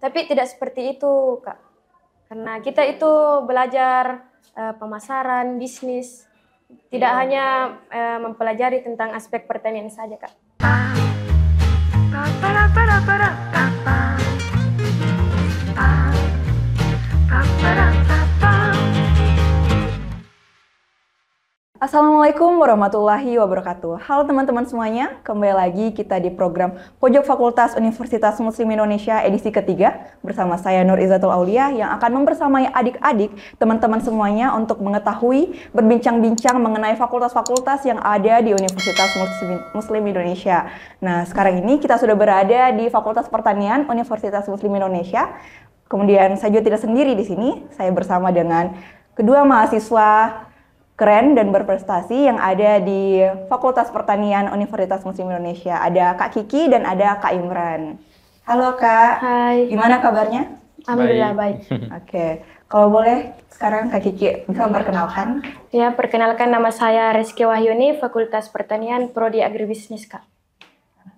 Tapi tidak seperti itu, Kak. Karena kita itu belajar pemasaran, bisnis, tidak hanya mempelajari tentang aspek pertanian saja, Kak. Assalamualaikum warahmatullahi wabarakatuh. Halo teman-teman semuanya, kembali lagi kita di program Pojok Fakultas Universitas Muslim Indonesia edisi ketiga bersama saya Nur Izzatul Aulia yang akan membersamai adik-adik teman-teman semuanya untuk mengetahui, berbincang-bincang mengenai fakultas-fakultas yang ada di Universitas Muslim Indonesia. Nah, sekarang ini kita sudah berada di Fakultas Pertanian Universitas Muslim Indonesia. Kemudian saya juga tidak sendiri di sini, saya bersama dengan kedua mahasiswa keren dan berprestasi yang ada di Fakultas Pertanian Universitas Muslim Indonesia. Ada Kak Kiki dan ada Kak Imran. Halo Kak. Hai. Gimana kabarnya? Alhamdulillah baik. Oke. Kalau boleh sekarang Kak Kiki bisa memperkenalkan? Ya, perkenalkan nama saya Reski Wahyuni, Fakultas Pertanian, Prodi Agribisnis, Kak.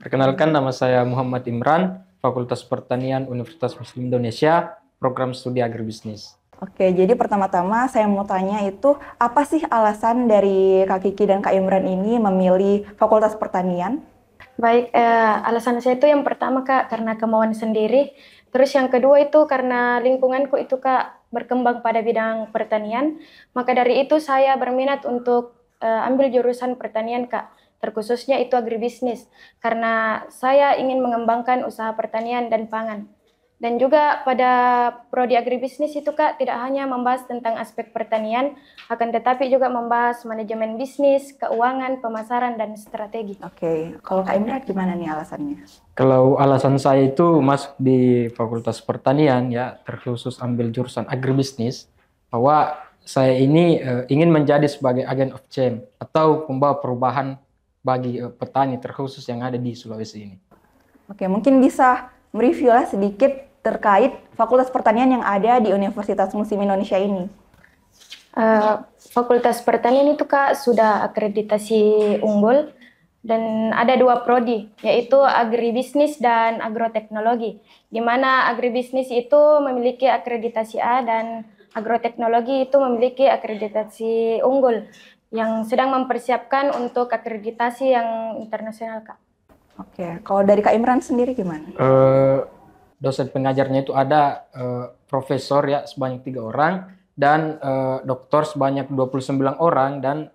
Perkenalkan nama saya Muhammad Imran, Fakultas Pertanian Universitas Muslim Indonesia, Program Studi Agribisnis. Oke, jadi pertama-tama saya mau tanya itu, apa sih alasan dari Kak Kiki dan Kak Imran ini memilih Fakultas Pertanian? Baik, alasan saya itu yang pertama, Kak, karena kemauan sendiri. Terus yang kedua itu karena lingkunganku itu, Kak, berkembang pada bidang pertanian. Maka dari itu saya berminat untuk ambil jurusan pertanian, Kak. Terkhususnya itu agribisnis. Karena saya ingin mengembangkan usaha pertanian dan pangan. Dan juga pada prodi agribisnis itu, Kak, tidak hanya membahas tentang aspek pertanian, akan tetapi juga membahas manajemen bisnis, keuangan, pemasaran, dan strategi. Oke, kalau Kak Imran gimana nih alasannya? Kalau alasan saya itu masuk di Fakultas Pertanian, ya terkhusus ambil jurusan agribisnis, bahwa saya ini ingin menjadi sebagai agent of change atau pembawa perubahan bagi petani terkhusus yang ada di Sulawesi ini. Oke, mungkin bisa mereview lah sedikit terkait Fakultas Pertanian yang ada di Universitas Muslim Indonesia ini. Fakultas Pertanian itu, Kak, sudah akreditasi unggul dan ada dua prodi, yaitu agribisnis dan agroteknologi. Di mana agribisnis itu memiliki akreditasi A dan agroteknologi itu memiliki akreditasi unggul yang sedang mempersiapkan untuk akreditasi yang internasional, Kak. Oke, kalau dari Kak Imran sendiri gimana? Dosen pengajarnya itu ada profesor ya sebanyak 3 orang dan doktor sebanyak 29 orang dan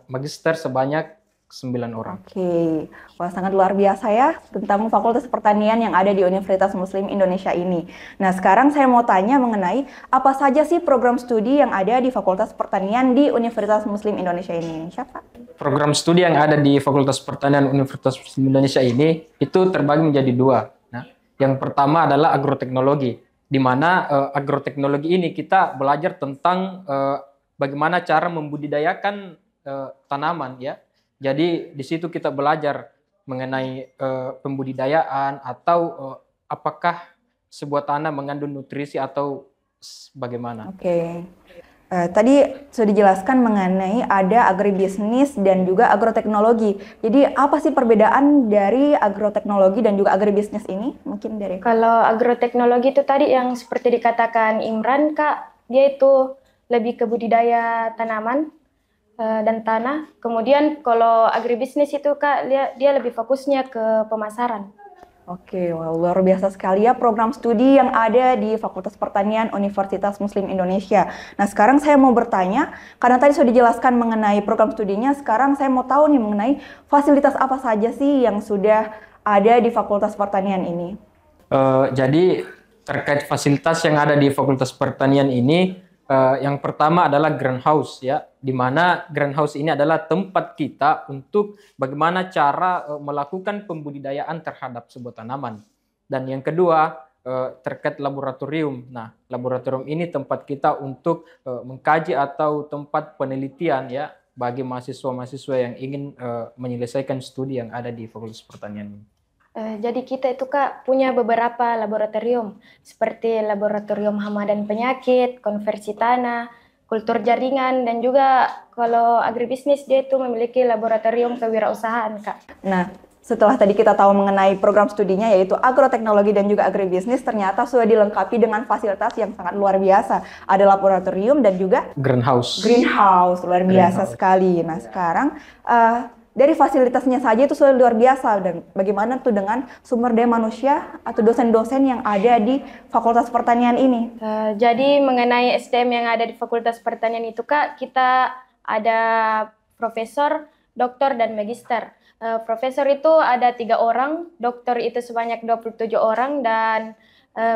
magister sebanyak 9 orang. Oke, wah sangat luar biasa ya tentang Fakultas Pertanian yang ada di Universitas Muslim Indonesia ini. Nah, sekarang saya mau tanya mengenai apa saja sih program studi yang ada di Fakultas Pertanian di Universitas Muslim Indonesia ini. Siapa? Program studi yang ada di Fakultas Pertanian Universitas Muslim Indonesia ini itu terbagi menjadi 2. Yang pertama adalah agroteknologi, di mana agroteknologi ini kita belajar tentang bagaimana cara membudidayakan tanaman, ya. Jadi di situ kita belajar mengenai pembudidayaan atau apakah sebuah tanah mengandung nutrisi atau bagaimana. Oke. Tadi sudah dijelaskan mengenai ada agribisnis dan juga agroteknologi. Jadi apa sih perbedaan dari agroteknologi dan juga agribisnis ini? Mungkin dari Kalau agroteknologi itu tadi yang seperti dikatakan Imran, Kak, dia itu lebih ke budidaya tanaman dan tanah. Kemudian kalau agribisnis itu, Kak, dia lebih fokusnya ke pemasaran. Oke, wah, luar biasa sekali ya program studi yang ada di Fakultas Pertanian Universitas Muslim Indonesia. Nah, sekarang saya mau bertanya, karena tadi sudah dijelaskan mengenai program studinya, sekarang saya mau tahu nih mengenai fasilitas apa saja sih yang sudah ada di Fakultas Pertanian ini. Jadi terkait fasilitas yang ada di Fakultas Pertanian ini, yang pertama adalah greenhouse, ya, di mana greenhouse ini adalah tempat kita untuk bagaimana cara melakukan pembudidayaan terhadap sebuah tanaman. Dan yang kedua terkait laboratorium. Nah, laboratorium ini tempat kita untuk mengkaji atau tempat penelitian, ya, bagi mahasiswa-mahasiswa yang ingin menyelesaikan studi yang ada di Fakultas Pertanian ini. Jadi kita itu, Kak, punya beberapa laboratorium, seperti laboratorium hama dan penyakit, konversi tanah, kultur jaringan, dan juga kalau agribisnis dia itu memiliki laboratorium kewirausahaan, Kak. Nah, setelah tadi kita tahu mengenai program studinya yaitu agroteknologi dan juga agribisnis, ternyata sudah dilengkapi dengan fasilitas yang sangat luar biasa. Ada laboratorium dan juga Greenhouse. greenhouse, luar biasa sekali. Nah sekarang dari fasilitasnya saja itu sudah luar biasa. Dan bagaimana tuh dengan sumber daya manusia atau dosen-dosen yang ada di Fakultas Pertanian ini? Jadi mengenai SDM yang ada di Fakultas Pertanian itu Kak, kita ada profesor, doktor, dan magister. Profesor itu ada 3 orang, doktor itu sebanyak 27 orang, dan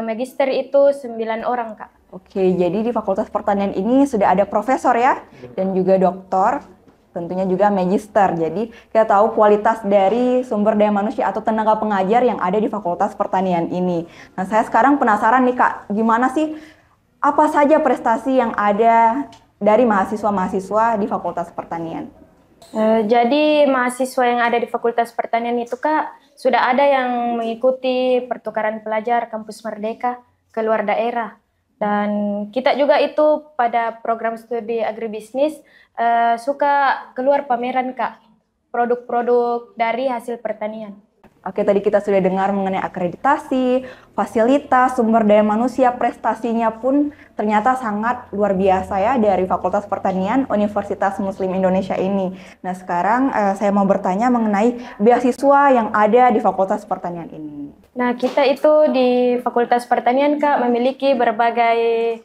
magister itu 9 orang, Kak. Oke, jadi di Fakultas Pertanian ini sudah ada profesor ya, dan juga doktor, tentunya juga magister. Jadi kita tahu kualitas dari sumber daya manusia atau tenaga pengajar yang ada di Fakultas Pertanian ini. Nah, saya sekarang penasaran nih Kak, gimana sih, apa saja prestasi yang ada dari mahasiswa-mahasiswa di Fakultas Pertanian? Jadi mahasiswa yang ada di Fakultas Pertanian itu Kak, sudah ada yang mengikuti pertukaran pelajar Kampus Merdeka ke luar daerah. Dan kita juga itu pada program studi agribisnis suka keluar pameran Kak, produk-produk dari hasil pertanian. Oke, tadi kita sudah dengar mengenai akreditasi, fasilitas, sumber daya manusia, prestasinya pun ternyata sangat luar biasa ya dari Fakultas Pertanian Universitas Muslim Indonesia ini. Nah, sekarang saya mau bertanya mengenai beasiswa yang ada di Fakultas Pertanian ini. Nah, kita itu di Fakultas Pertanian Kak memiliki berbagai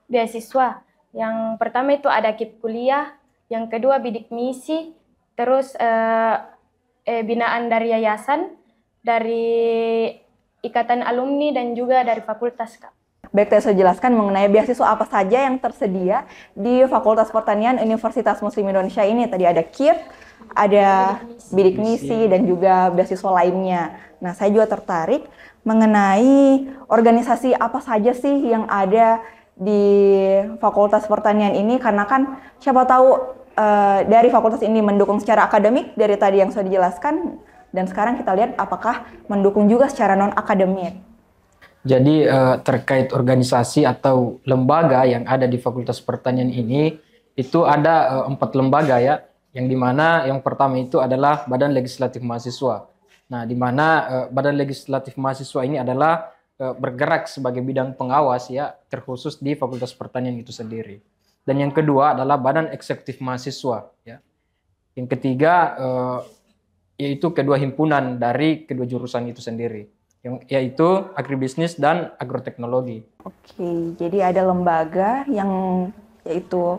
beasiswa. Yang pertama itu ada KIP kuliah, yang kedua bidik misi, terus binaan dari yayasan, dari ikatan alumni, dan juga dari fakultas, Kak. Baik, saya jelaskan mengenai beasiswa apa saja yang tersedia di Fakultas Pertanian Universitas Muslim Indonesia ini. Tadi ada KIP, ada bidik misi, dan juga beasiswa lainnya. Nah, saya juga tertarik mengenai organisasi apa saja sih yang ada di Fakultas Pertanian ini, karena kan siapa tahu dari fakultas ini mendukung secara akademik dari tadi yang sudah dijelaskan, dan sekarang kita lihat apakah mendukung juga secara non-akademik. Jadi terkait organisasi atau lembaga yang ada di Fakultas Pertanian ini, itu ada 4 lembaga ya, yang dimana yang pertama itu adalah Badan Legislatif Mahasiswa. Nah, dimana Badan Legislatif Mahasiswa ini adalah bergerak sebagai bidang pengawas ya, terkhusus di Fakultas Pertanian itu sendiri. Dan yang kedua adalah Badan Eksekutif Mahasiswa. Ya. Yang ketiga yaitu kedua himpunan dari kedua jurusan itu sendiri, yaitu agribisnis dan agroteknologi. Oke, jadi ada lembaga yang yaitu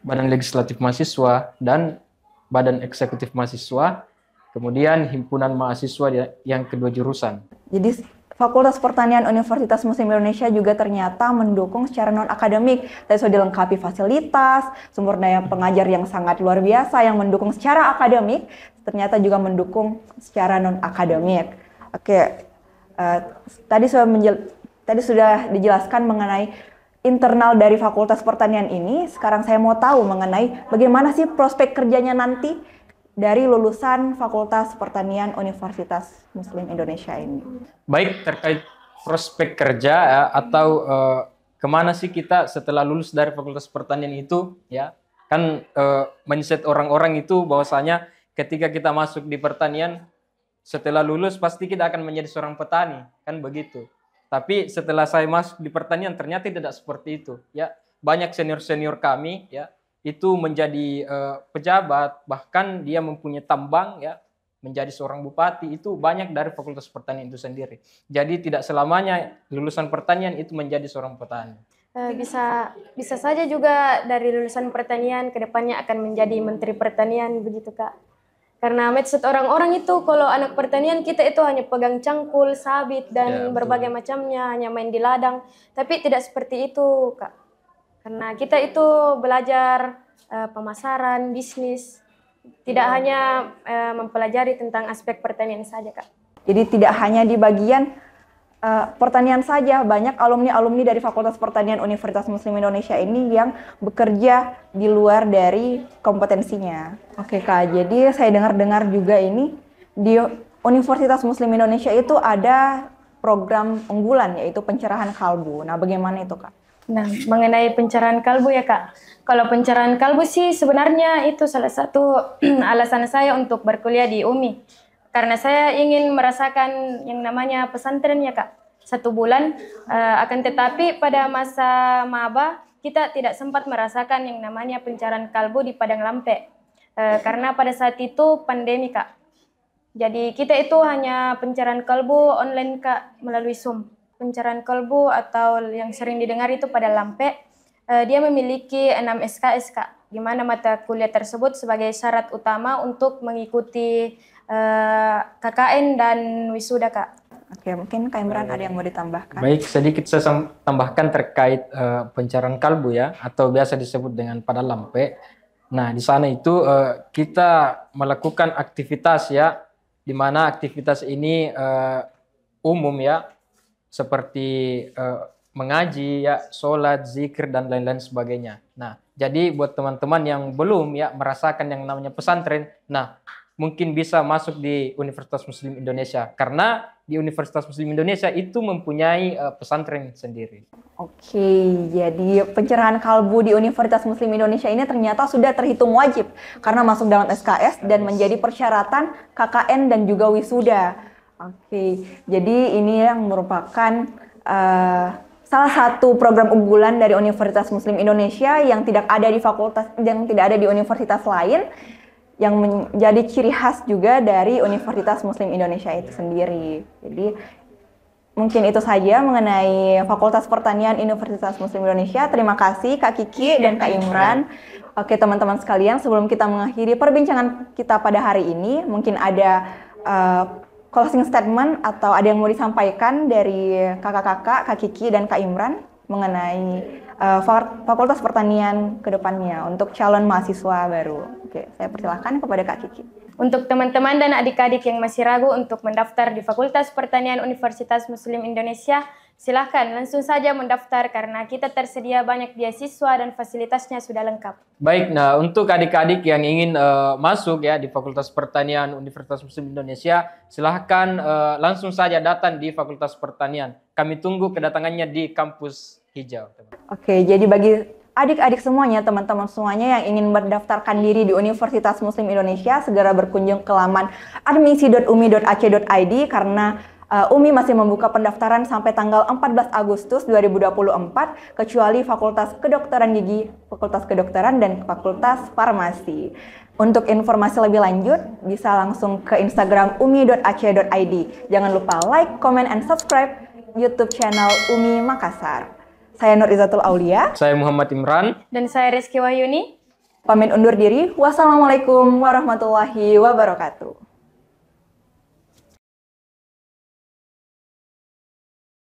Badan Legislatif Mahasiswa dan Badan Eksekutif Mahasiswa, kemudian himpunan mahasiswa yang kedua jurusan. Jadi Fakultas Pertanian Universitas Muslim Indonesia juga ternyata mendukung secara non-akademik. Tadi sudah dilengkapi fasilitas, sumber daya pengajar yang sangat luar biasa yang mendukung secara akademik, ternyata juga mendukung secara non-akademik. Oke, tadi sudah dijelaskan mengenai internal dari Fakultas Pertanian ini. Sekarang saya mau tahu mengenai bagaimana sih prospek kerjanya nanti dari lulusan Fakultas Pertanian Universitas Muslim Indonesia ini. Baik, terkait prospek kerja atau kemana sih kita setelah lulus dari Fakultas Pertanian itu, ya kan mindset orang-orang itu bahwasanya ketika kita masuk di pertanian, setelah lulus pasti kita akan menjadi seorang petani, kan begitu. Tapi setelah saya masuk di pertanian ternyata tidak seperti itu, ya. Banyak senior-senior kami, ya, itu menjadi pejabat, bahkan dia mempunyai tambang, ya, menjadi seorang bupati, itu banyak dari Fakultas Pertanian itu sendiri. Jadi tidak selamanya lulusan pertanian itu menjadi seorang petani. Bisa saja juga dari lulusan pertanian ke depannya akan menjadi menteri pertanian, begitu Kak. Karena mindset orang-orang itu kalau anak pertanian kita itu hanya pegang cangkul, sabit, dan berbagai macamnya, hanya main di ladang. Tapi tidak seperti itu, Kak. Karena kita itu belajar pemasaran, bisnis, tidak hanya mempelajari tentang aspek pertanian saja, Kak. Jadi tidak hanya di bagian pertanian saja, banyak alumni-alumni dari Fakultas Pertanian Universitas Muslim Indonesia ini yang bekerja di luar dari kompetensinya. Oke Kak, jadi saya dengar-dengar juga ini di Universitas Muslim Indonesia itu ada program unggulan yaitu pencerahan kalbu. Nah, bagaimana itu Kak? Nah, mengenai pencerahan kalbu ya Kak. Kalau pencerahan kalbu sih sebenarnya itu salah satu alasan saya untuk berkuliah di UMI. Karena saya ingin merasakan yang namanya pesantren ya Kak. 1 bulan, akan tetapi pada masa maba kita tidak sempat merasakan yang namanya pencerahan kalbu di Padang Lampe. Karena pada saat itu pandemi Kak. Jadi kita itu hanya pencerahan kalbu online Kak melalui Zoom. Pencerahan kalbu atau yang sering didengar itu pada Lampe, dia memiliki 6 SKS Kak, di mana mata kuliah tersebut sebagai syarat utama untuk mengikuti KKN dan wisuda Kak. Oke, mungkin Kak Imran ada yang mau ditambahkan? Baik, sedikit saya tambahkan terkait pencerahan kalbu ya, atau biasa disebut dengan pada lampe. Nah, di sana itu kita melakukan aktivitas ya, di mana aktivitas ini umum ya, seperti mengaji ya, sholat, zikir dan lain-lain sebagainya. Nah, jadi buat teman-teman yang belum ya merasakan yang namanya pesantren, nah mungkin bisa masuk di Universitas Muslim Indonesia karena di Universitas Muslim Indonesia itu mempunyai pesantren sendiri. Oke, jadi pencerahan kalbu di Universitas Muslim Indonesia ini ternyata sudah terhitung wajib karena masuk dalam SKS dan menjadi persyaratan KKN dan juga wisuda. Oke, jadi ini yang merupakan salah satu program unggulan dari Universitas Muslim Indonesia yang tidak ada di universitas lain, yang menjadi ciri khas juga dari Universitas Muslim Indonesia itu sendiri. Jadi mungkin itu saja mengenai Fakultas Pertanian Universitas Muslim Indonesia. Terima kasih Kak Kiki dan Kak Imran. Oke teman-teman sekalian, sebelum kita mengakhiri perbincangan kita pada hari ini, mungkin ada closing statement atau ada yang mau disampaikan dari kakak-kakak, Kak Kiki dan Kak Imran mengenai Fakultas Pertanian ke depannya untuk calon mahasiswa baru. Oke, saya persilahkan kepada Kak Kiki. Untuk teman-teman dan adik-adik yang masih ragu untuk mendaftar di Fakultas Pertanian Universitas Muslim Indonesia, silahkan langsung saja mendaftar karena kita tersedia banyak beasiswa dan fasilitasnya sudah lengkap. Baik, nah untuk adik-adik yang ingin masuk ya di Fakultas Pertanian Universitas Muslim Indonesia, silahkan langsung saja datang di Fakultas Pertanian. Kami tunggu kedatangannya di kampus hijau. Oke, jadi bagi adik-adik semuanya, teman-teman semuanya yang ingin mendaftarkan diri di Universitas Muslim Indonesia, segera berkunjung ke laman admisi.umi.ac.id karena UMI masih membuka pendaftaran sampai tanggal 14 Agustus 2024, kecuali Fakultas Kedokteran Gigi, Fakultas Kedokteran, dan Fakultas Farmasi. Untuk informasi lebih lanjut, bisa langsung ke Instagram umi.ac.id. Jangan lupa like, comment, and subscribe YouTube channel UMI Makassar. Saya Nur Izatul Aulia. Saya Muhammad Imran. Dan saya Rizky Wahyuni. Pamit undur diri. Wassalamualaikum warahmatullahi wabarakatuh.